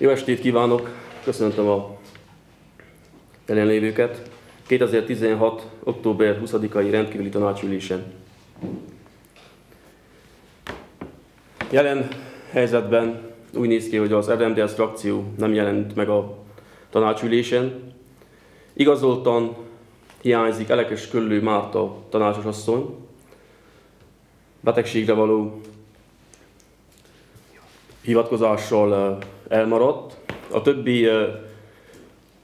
Jó estét kívánok! Köszöntöm a jelenlévőket 2016. október 20-ai rendkívüli tanácsülésen. Jelen helyzetben úgy néz ki, hogy az RMDSZ frakció nem jelent meg a tanácsülésen. Igazoltan hiányzik Elekes Köllő Márta tanácsosasszony, betegségre való hivatkozással elmaradt. A többi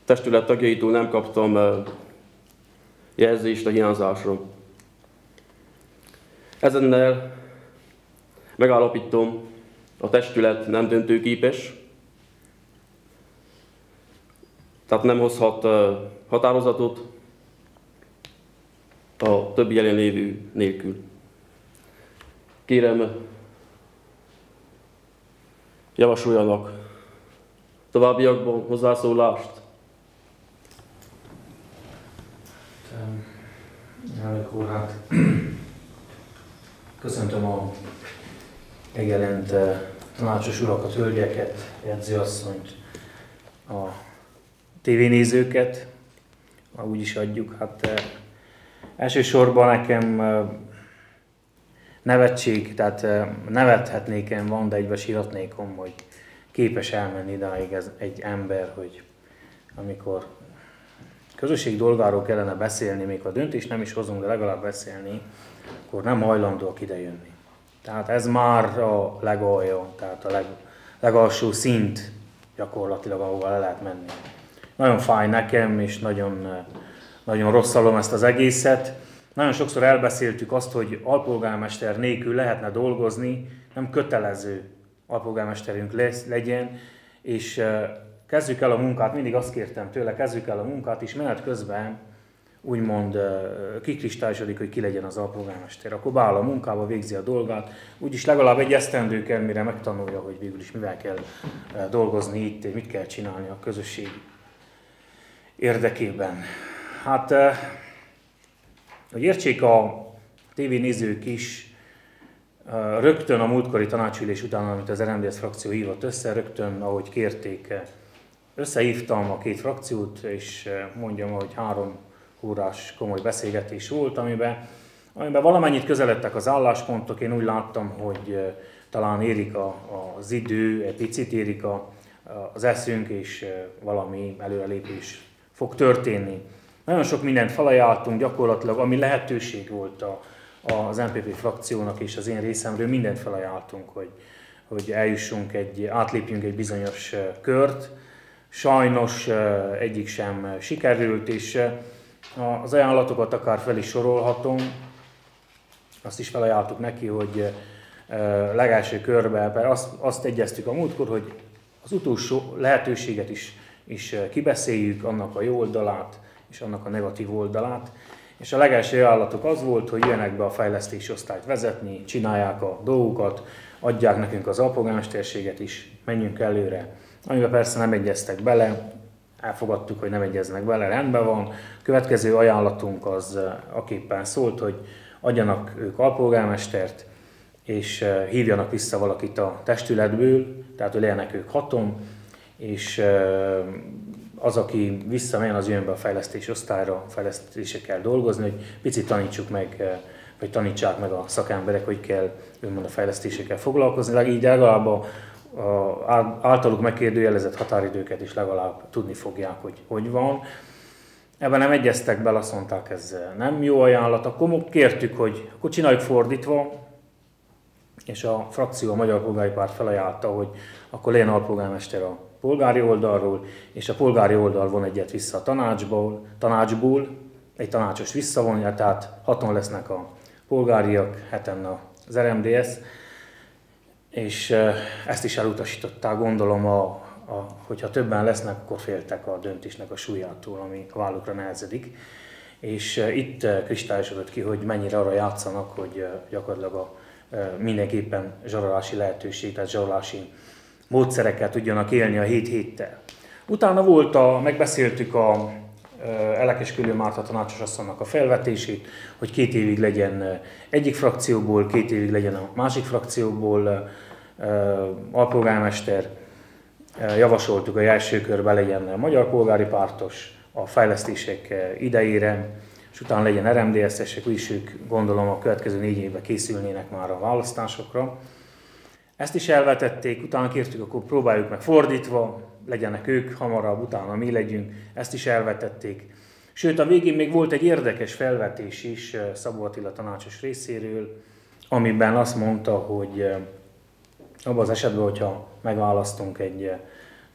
testület tagjaitól nem kaptam jelzést a hiányzásról. Ezennel megállapítom, a testület nem döntőképes, tehát nem hozhat határozatot a többi jelenlévő nélkül. Kérem, javasoljanak továbbiakban hozzászólást. Elnök úr, hát köszöntöm a megjelent tanácsos urakat, hölgyeket, edzőasszonyt, a tévénézőket, ha úgy is adjuk. Hát elsősorban nekem nevetség, tehát nevethetnékem van, de egybe síratnékom, hogy képes elmenni idáig ez egy ember, hogy amikor közösség dolgáról kellene beszélni, még ha döntést nem is hozunk, de legalább beszélni, akkor nem hajlandóak idejönni. Tehát ez már a legalja, tehát a legalsó szint gyakorlatilag, ahova le lehet menni. Nagyon fáj nekem, és nagyon rosszalom ezt az egészet. Nagyon sokszor elbeszéltük azt, hogy alpolgármester nélkül lehetne dolgozni, nem kötelező alpolgármesterünk legyen, és kezdjük el a munkát, mindig azt kértem tőle, kezdjük el a munkát, és menet közben úgymond kikristályosodik, hogy ki legyen az alpolgármester. Akkor beáll a munkába, végzi a dolgát, úgyis legalább egy esztendő kell, mire megtanulja, hogy végül is mivel kell dolgozni itt, mit kell csinálni a közösség érdekében. Hát, hogy értsék a tévénézők is, rögtön a múltkori tanácsülés után, amit az RMDSZ frakció hívott össze, rögtön, ahogy kérték, összehívtam a két frakciót, és mondjam, hogy 3 órás komoly beszélgetés volt, amiben valamennyit közeledtek az álláspontok. Én úgy láttam, hogy talán érik az idő, egy picit érik az eszünk, és valami előrelépés fog történni. Nagyon sok mindent felajánlottunk gyakorlatilag, ami lehetőség volt az MPP frakciónak és az én részemről, mindent felajánlottunk, hogy eljussunk, átlépjünk egy bizonyos kört. Sajnos egyik sem sikerült, és az ajánlatokat akár fel is sorolhatom. Azt is felajánlottuk neki, hogy legelső körben, azt egyeztük a múltkor, hogy az utolsó lehetőséget is kibeszéljük, annak a jó oldalát és annak a negatív oldalát. És a legelső ajánlatok az volt, hogy jöjjenek be a fejlesztési osztályt vezetni, csinálják a dolgokat, adják nekünk az alpolgármesterséget is, menjünk előre. Amiben persze nem egyeztek bele, elfogadtuk, hogy nem egyeznek bele, rendben van. Következő ajánlatunk az aképpen szólt, hogy adjanak ők alpolgármestert, és hívjanak vissza valakit a testületből, tehát hogy legyenek ők 6-on, és az, aki visszamegy, az jön be a fejlesztési osztályra, fejlesztésekkel dolgozni, hogy picit tanítsuk meg, vagy tanítsák meg a szakemberek, hogy kell úgymond a fejlesztésekkel foglalkozni, így legalább általuk megkérdőjelezett határidőket is legalább tudni fogják, hogy van. Ebben nem egyeztek bele, azt mondták, ez nem jó ajánlat. Akkor kértük, hogy akkor csináljuk fordítva, és a frakció, a Magyar Polgári Párt felajánlotta, hogy akkor legyen alpolgármester a polgári oldalról, és a polgári oldal von egyet vissza a tanácsból, egy tanácsos visszavonja, tehát 6-on lesznek a polgáriak, 7-en az RMDSZ, és ezt is elutasították, gondolom, hogyha többen lesznek, akkor féltek a döntésnek a súlyától, ami a vállukra nehezedik. És itt kristályosodott ki, hogy mennyire arra játszanak, hogy gyakorlatilag mindenképpen zsarolási lehetőség, tehát zsarolási módszerekkel tudjanak élni a 7 héttel. Utána megbeszéltük a Elekes Köllő Márta tanácsosasszonynak a felvetését, hogy 2 évig legyen egyik frakcióból, 2 évig legyen a másik frakcióból alpolgármester. Javasoltuk, hogy első körben legyen a Magyar Polgári Pártos a fejlesztések idejére, és utána legyen RMDSZ-esek, úgyis ők gondolom a következő 4 évben készülnének már a választásokra. Ezt is elvetették, utána kértük, akkor próbáljuk meg fordítva, legyenek ők hamarabb, utána mi legyünk, ezt is elvetették. Sőt, a végén még volt egy érdekes felvetés is Szabó Attila tanácsos részéről, amiben azt mondta, hogy abban az esetben, hogyha megválasztunk egy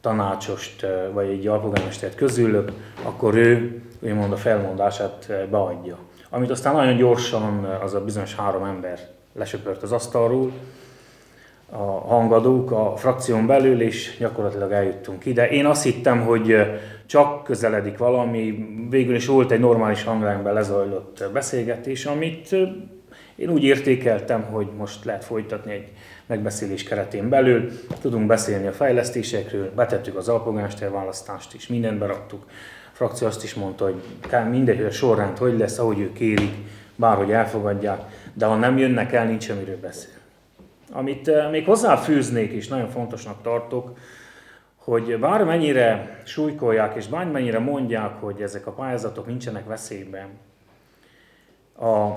tanácsost, vagy egy alpolgármestert közülük, akkor ő úgymond a felmondását beadja. Amit aztán nagyon gyorsan az a bizonyos 3 ember lesöpört az asztalról, a hangadók a frakción belül, és gyakorlatilag eljuttunk ide. Én azt hittem, hogy csak közeledik valami, végül is volt egy normális hangrendben lezajlott beszélgetés, amit én úgy értékeltem, hogy most lehet folytatni egy megbeszélés keretén belül, tudunk beszélni a fejlesztésekről, betettük az alpolgármester választást is, mindent beraktuk. A frakció azt is mondta, hogy mindegy, a sorrend hogy lesz, ahogy ők kérik, bárhogy elfogadják, de ha nem jönnek el, nincs amiről beszélni. Amit még hozzáfűznék, és nagyon fontosnak tartok, hogy bármennyire súlykolják, és bármennyire mondják, hogy ezek a pályázatok nincsenek veszélyben, a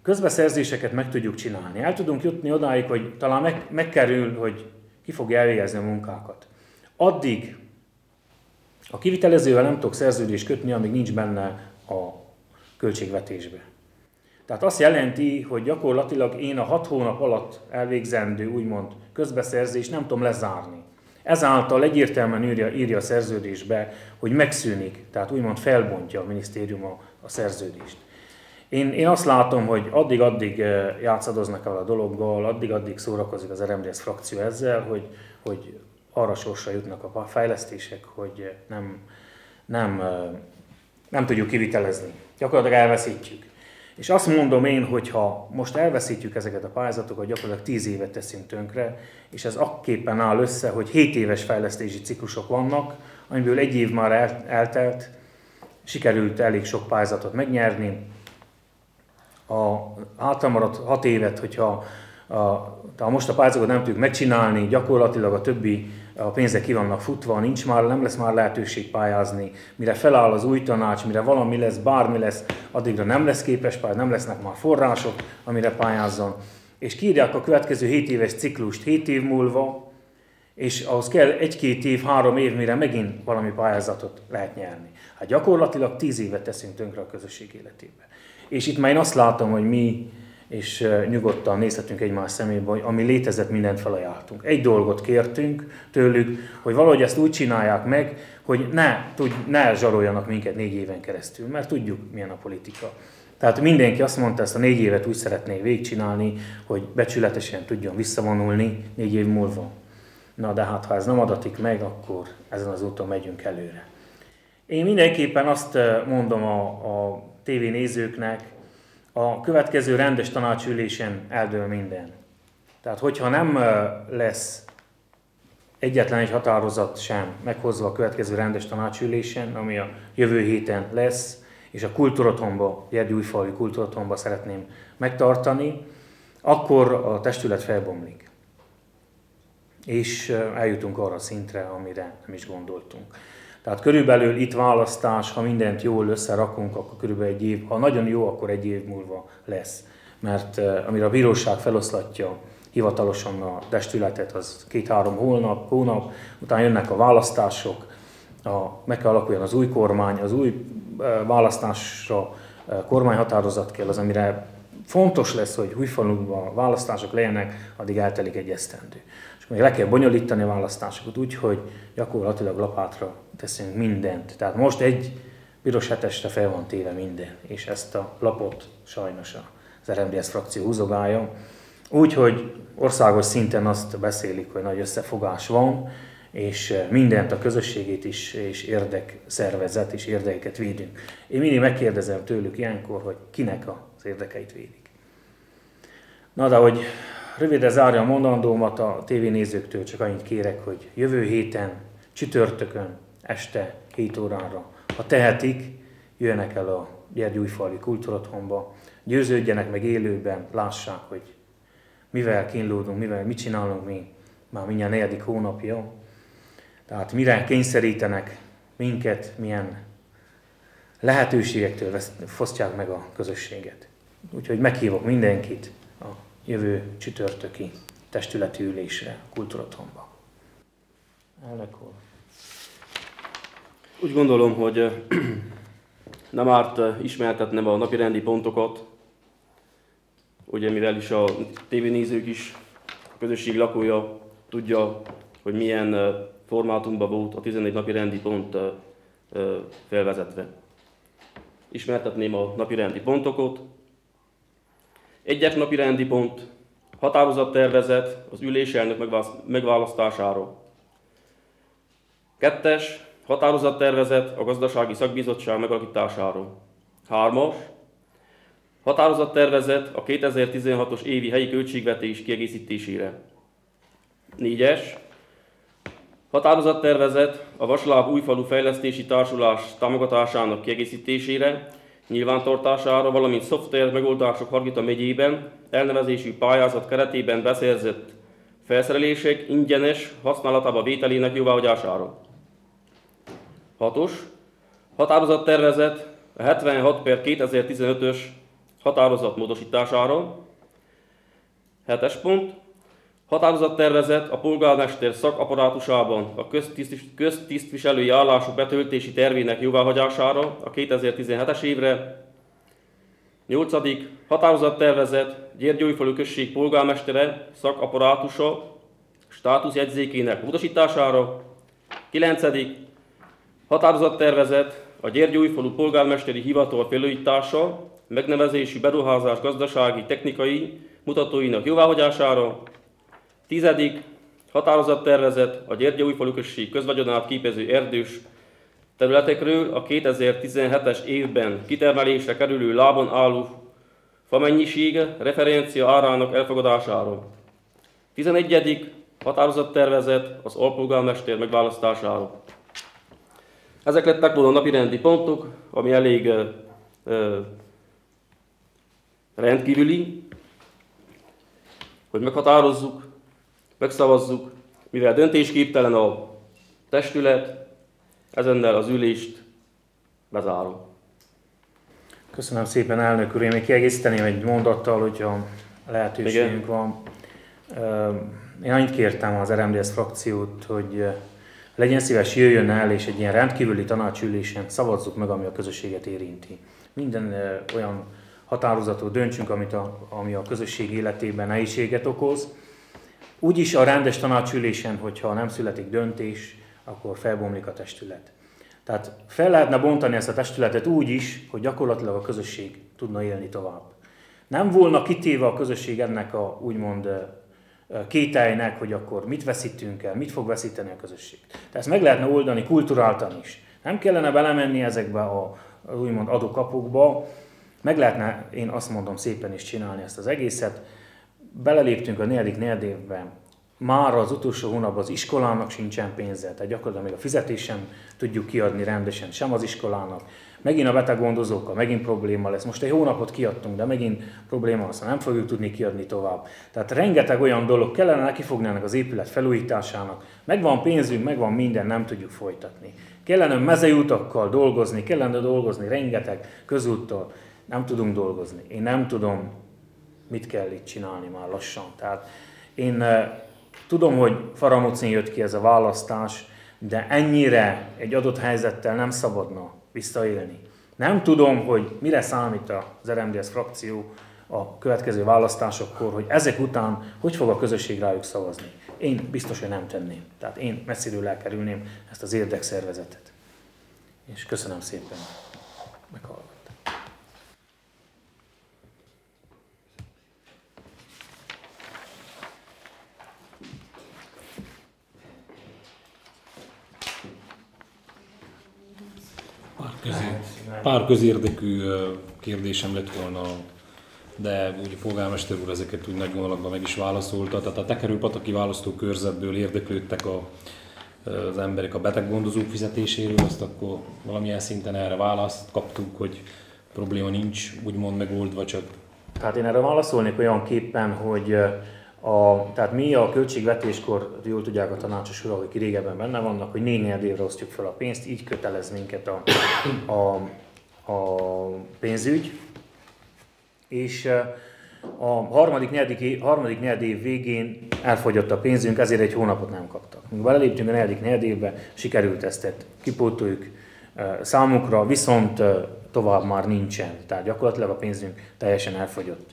közbeszerzéseket meg tudjuk csinálni. El tudunk jutni odáig, hogy talán megkerül, hogy ki fogja elvégezni a munkákat. Addig a kivitelezővel nem tudok szerződést kötni, amíg nincs benne a költségvetésbe. Tehát azt jelenti, hogy gyakorlatilag én a 6 hónap alatt elvégzendő úgymond közbeszerzést nem tudom lezárni. Ezáltal egyértelműen írja a szerződésbe, hogy megszűnik, tehát úgymond felbontja a minisztérium a szerződést. Én azt látom, hogy addig játszadoznak el a dologgal, addig szórakozik az RMDSZ frakció ezzel, hogy arra sorsra jutnak a fejlesztések, hogy nem tudjuk kivitelezni. Gyakorlatilag elveszítjük. És azt mondom én, hogy ha most elveszítjük ezeket a pályázatokat, gyakorlatilag 10 évet teszünk tönkre, és ez akképpen áll össze, hogy 7 éves fejlesztési ciklusok vannak, amiből 1 év már eltelt, sikerült elég sok pályázatot megnyerni. A hátramaradt 6 évet, hogyha most a pályázatokat nem tudjuk megcsinálni, gyakorlatilag a többi a pénzek ki vannak futva, nem lesz már lehetőség pályázni, mire feláll az új tanács, mire valami lesz, bármi lesz, addigra nem lesz képes pályázni, nem lesznek már források, amire pályázzon. És kiírják a következő 7 éves ciklust 7 év múlva, és ahhoz kell 1-2 év, 3 év, mire megint valami pályázatot lehet nyerni. Hát gyakorlatilag 10 évet teszünk tönkre a közösség életébe. És itt már én azt látom, hogy mi, és nyugodtan nézhetünk egymás szemébe, hogy ami létezett, mindent felajánlottunk. Egy dolgot kértünk tőlük, hogy valahogy ezt úgy csinálják meg, hogy ne zsaroljanak minket 4 éven keresztül, mert tudjuk, milyen a politika. Tehát mindenki azt mondta, ezt a 4 évet úgy szeretné végigcsinálni, hogy becsületesen tudjon visszavonulni 4 év múlva. Na de hát, ha ez nem adatik meg, akkor ezen az úton megyünk előre. Én mindenképpen azt mondom a tévénézőknek, a következő rendes tanácsülésen eldől minden. Tehát, hogyha nem lesz egyetlen egy határozat sem meghozva a következő rendes tanácsülésen, ami a jövő héten lesz, és a kultúrotthonba, Gyergyújfalvi kultúrotthonba szeretném megtartani, akkor a testület felbomlik. És eljutunk arra a szintre, amire nem is gondoltunk. Tehát körülbelül itt választás, ha mindent jól összerakunk, akkor körülbelül 1 év, ha nagyon jó, akkor 1 év múlva lesz. Mert amire a bíróság feloszlatja hivatalosan a testületet, az 2-3 hónap, utána jönnek a választások, meg kell alakuljon az új kormány, az új választásra kormányhatározat kell, az amire fontos lesz, hogy Újfaluban választások legyenek, addig eltelik 1 esztendő. És még le kell bonyolítani a választásokat úgy, hogy gyakorlatilag lapátra teszünk mindent. Tehát most egy piros hetesre fel van téve minden, és ezt a lapot sajnos az RMDSZ frakció húzogálja. Úgyhogy országos szinten azt beszélik, hogy nagy összefogás van, és mindent a közösségét is, és érdekszervezet, és érdekeket védünk. Én mindig megkérdezem tőlük ilyenkor, hogy kinek az érdekeit védik. Na de hogy rövidre zárja a mondandómat, a tévénézőktől csak annyit kérek, hogy jövő héten, csütörtökön, este 7 órára, ha tehetik, jöjjenek el a Gyergyújfalvi kultúrotthonba, győződjenek meg élőben, lássák, hogy mivel kínlódunk, mit csinálunk mi, már mindjárt 4. hónapja. Tehát mire kényszerítenek minket, milyen lehetőségektől fosztják meg a közösséget. Úgyhogy meghívok mindenkit a jövő csütörtöki testületi ülésre, a Kultúrotthonba. Elnök úr. Úgy gondolom, hogy nem árt ismertetnem a napirendi pontokat, ugye mivel is a tévénézők is, a közösség lakója tudja, hogy milyen formátumban volt a 14 napirendi pont felvezetve. Ismertetném a napirendi pontokat. Egyes napirendi pont, határozattervezet az üléselnök megválasztásáról. Kettes, határozattervezet a gazdasági szakbizottság megalakításáról. Hármas, határozattervezet a 2016-os évi helyi költségvetés kiegészítésére. Négyes, határozattervezet a Vasláb Újfalu Fejlesztési Társulás támogatásának kiegészítésére, nyilvántartására, valamint szoftver megoldások Hargita megyében elnevezésű pályázat keretében beszerzett felszerelések ingyenes használatába vételének jóváhagyására. 6-os, határozattervezet a 76/2015-ös határozat módosítására. 7-es pont, határozattervezet a polgármester szakapparátusában a köztisztviselői állások betöltési tervének jóváhagyására a 2017-es évre. 8. határozattervezet Gyergyóújfalu község polgármestere szakapparátusa státuszjegyzékének módosítására. 9. határozattervezet a Gyergyóújfalu polgármesteri hivatal felújítása, megnevezésű beruházás gazdasági, technikai mutatóinak jóváhagyására. 10. határozattervezet a Gyergyóújfalu község közvagyonát képező erdős területekről a 2017-es évben kitermelésre kerülő lábon álló famennyisége referencia árának elfogadására. 11. határozattervezet az alpolgármester megválasztására. Ezek lettek volna a napirendi pontok, ami elég rendkívüli, hogy meghatározzuk, megszavazzuk, mivel döntésképtelen a testület, ezennel az ülést bezárom. Köszönöm szépen, elnök úr. Én még kiegészíteném egy mondattal, hogyha lehetőségünk van. Én annyit kértem az RMDSZ frakciót, hogy legyen szíves, jöjjön el, és egy ilyen rendkívüli tanácsülésen szavazzuk meg, ami a közösséget érinti. Minden olyan határozatot döntsünk, ami a közösség életében nehézséget okoz. Úgyis a rendes tanácsülésen, hogyha nem születik döntés, akkor felbomlik a testület. Tehát fel lehetne bontani ezt a testületet úgy is, hogy gyakorlatilag a közösség tudna élni tovább. Nem volna kitéve a közösség ennek a úgymond kételynek, hogy akkor mit veszítünk el, mit fog veszíteni a közösség. Tehát ezt meg lehetne oldani kulturáltan is. Nem kellene belemenni ezekbe a úgymond adókapukba, meg lehetne, én azt mondom, szépen is csinálni ezt az egészet. Beleléptünk a negyedik évben, már az utolsó hónapban az iskolának sincsen pénze, tehát gyakorlatilag még a fizetést sem tudjuk kiadni rendesen, sem az iskolának. Megint a beteggondozókkal, megint probléma lesz. Most egy hónapot kiadtunk, de megint probléma lesz, nem fogjuk tudni kiadni tovább. Tehát rengeteg olyan dolog kellene, nekifogni ennek az épület felújításának. Megvan pénzünk, megvan minden, nem tudjuk folytatni. Kellene mezei utakkal dolgozni, kellene dolgozni rengeteg közúttal, nem tudunk dolgozni. Én nem tudom, mit kell itt csinálni már lassan. Tehát én tudom, hogy faramúcin jött ki ez a választás, de ennyire egy adott helyzettel nem szabadna visszaélni. Nem tudom, hogy mire számít az RMDSZ frakció a következő választásokkor, hogy ezek után hogy fog a közösség rájuk szavazni. Én biztos, hogy nem tenném. Tehát én messziről elkerülném ezt az érdekszervezetet. És köszönöm szépen, meghallgattam. Pár közérdekű kérdésem lett volna, de úgy a polgármester úr ezeket úgy nagy vonalakban meg is válaszolta. Tehát a Tekerőpataki választókörzetből érdeklődtek az emberek a beteggondozók fizetéséről, azt akkor valamilyen szinten erre választ kaptuk, hogy probléma nincs úgymond megoldva, csak... Hát én erre válaszolnék olyan képpen, hogy Tehát mi a költségvetéskor, jól tudják a tanácsos urak, akik régebben benne vannak, hogy 4 évre osztjuk fel a pénzt, így kötelez minket a pénzügy. És a harmadik negyedév végén elfogyott a pénzünk, ezért egy hónapot nem kaptak. Míg beleléptünk a negyedik negyedévbe, sikerült ezt kipótoljuk számukra, viszont tovább már nincsen. Tehát gyakorlatilag a pénzünk teljesen elfogyott.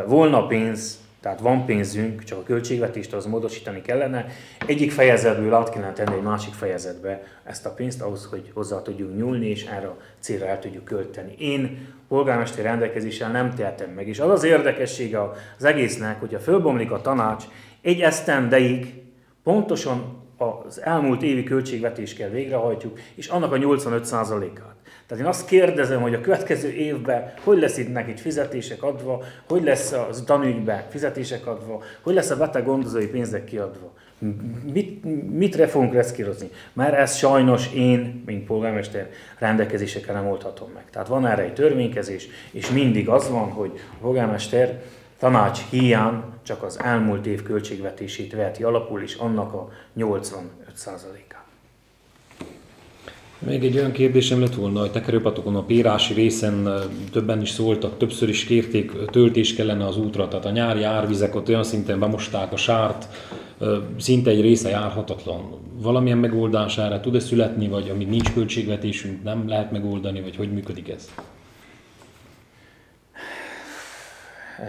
Volna pénz, tehát van pénzünk, csak a költségvetést az módosítani kellene. Egyik fejezetből át kellene tenni egy másik fejezetbe ezt a pénzt ahhoz, hogy hozzá tudjunk nyúlni, és erre a célra el tudjuk költeni. Én polgármesteri rendelkezéssel nem tehetem meg. És az az érdekessége az egésznek, hogyha fölbomlik a tanács, egy esztendeig pontosan az elmúlt évi költségvetést kell végrehajtjuk, és annak a 85%-át. Tehát én azt kérdezem, hogy a következő évben hogy lesz itt nekik fizetések adva, hogy lesz az tanügyben fizetések adva, hogy lesz a beteg gondozói pénzek kiadva. Mitre fogunk reszkírozni? Mert ezt sajnos én, mint polgármester rendelkezésekkel nem oldhatom meg. Tehát van erre egy törvénykezés, és mindig az van, hogy a polgármester tanács hiány csak az elmúlt év költségvetését veheti alapul, és annak a 85%-át. Még egy olyan kérdésem lett volna, hogy tekerőpatokon a Pérási részen többen is szóltak, többször is kérték, töltés kellene az útra, tehát a nyári árvizek ott olyan szinten bemosták a sárt, szinte egy része járhatatlan. Valamilyen megoldás erre tud-e születni, vagy amíg nincs költségvetésünk, nem lehet megoldani, vagy hogy működik ez?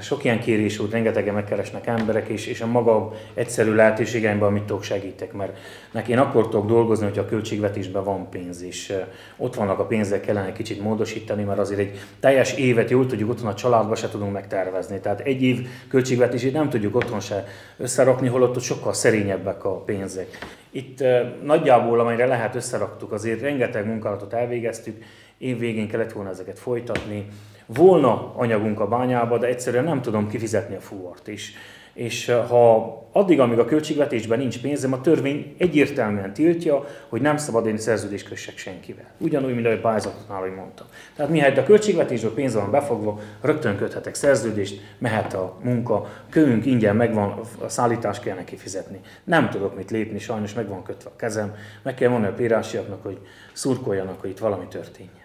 Sok ilyen kérés volt, rengetegen megkeresnek emberek, és a maga egyszerű lehetőségeimben, amit tudok segítek, mert én akkor tudok dolgozni, hogyha a költségvetésben van pénz, és ott vannak a pénzek, kellene kicsit módosítani, mert azért egy teljes évet jól tudjuk otthon a családba se tudunk megtervezni. Tehát egy év költségvetését nem tudjuk otthon se összerakni, holott ott sokkal szerényebbek a pénzek. Itt nagyjából, amelyre lehet összeraktuk, azért rengeteg munkálatot elvégeztük, év végén kellett volna ezeket folytatni. Volna anyagunk a bányába, de egyszerűen nem tudom kifizetni a fúvart is. És ha addig, amíg a költségvetésben nincs pénzem, a törvény egyértelműen tiltja, hogy nem szabad én szerződést kössek senkivel. Ugyanúgy, mint ahogy pályázatoknál, ahogy mondtam. Tehát mihelyt a költségvetésből pénz van befogva, rögtön köthetek szerződést, mehet a munka, kövünk ingyen megvan, a szállítást kell neki fizetni. Nem tudok mit lépni, sajnos meg van kötve a kezem, meg kell mondani a pérásiaknak, hogy szurkoljanak, hogy itt valami történjen.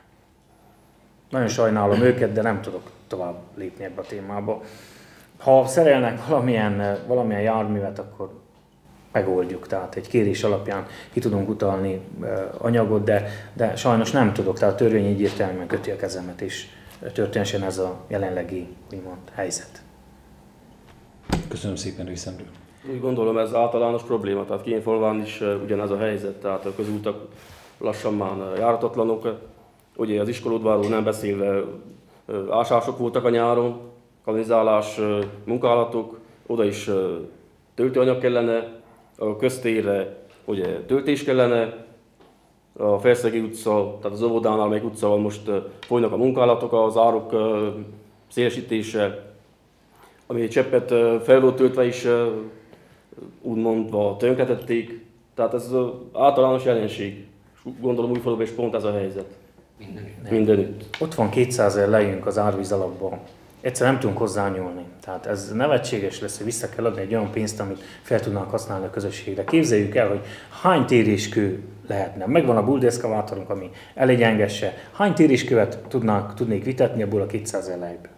Nagyon sajnálom őket, de nem tudok tovább lépni ebbe a témába. Ha szerelnek valamilyen járművet, akkor megoldjuk. Tehát egy kérés alapján ki tudunk utalni anyagot, de sajnos nem tudok. Tehát a törvény egyértelműen köti a kezemet, és történetesen ez a jelenlegi úgymond helyzet. Köszönöm szépen részemről. Úgy gondolom, ez általános probléma, tehát Kénfalván is ugyanez a helyzet, tehát a közútak lassan már járatatlanok. Ugye az iskolódváról nem beszélve ásások voltak a nyáron, kanalizálás, munkálatok, oda is töltőanyag kellene, a köztérre ugye töltés kellene, a Felszegi utca, tehát az óvodánál meg utca van, most folynak a munkálatok, az árok szélesítése, ami egy cseppet fel volt töltve is úgymondva tönkretették, tehát ez általános jelenség. Gondolom Újfaluban is pont ez a helyzet. Mindenütt. Ott van 200 000 lejünk az árvíz alapban. Egyszer nem tudunk hozzányúlni. Tehát ez nevetséges lesz, hogy vissza kell adni egy olyan pénzt, amit fel tudnánk használni a közösségre. Képzeljük el, hogy hány téréskő lehetne. Megvan a buldeszkavátorunk, ami elég gyengesse. Hány téréskövet tudnék vitetni abból a 200 000 lejből.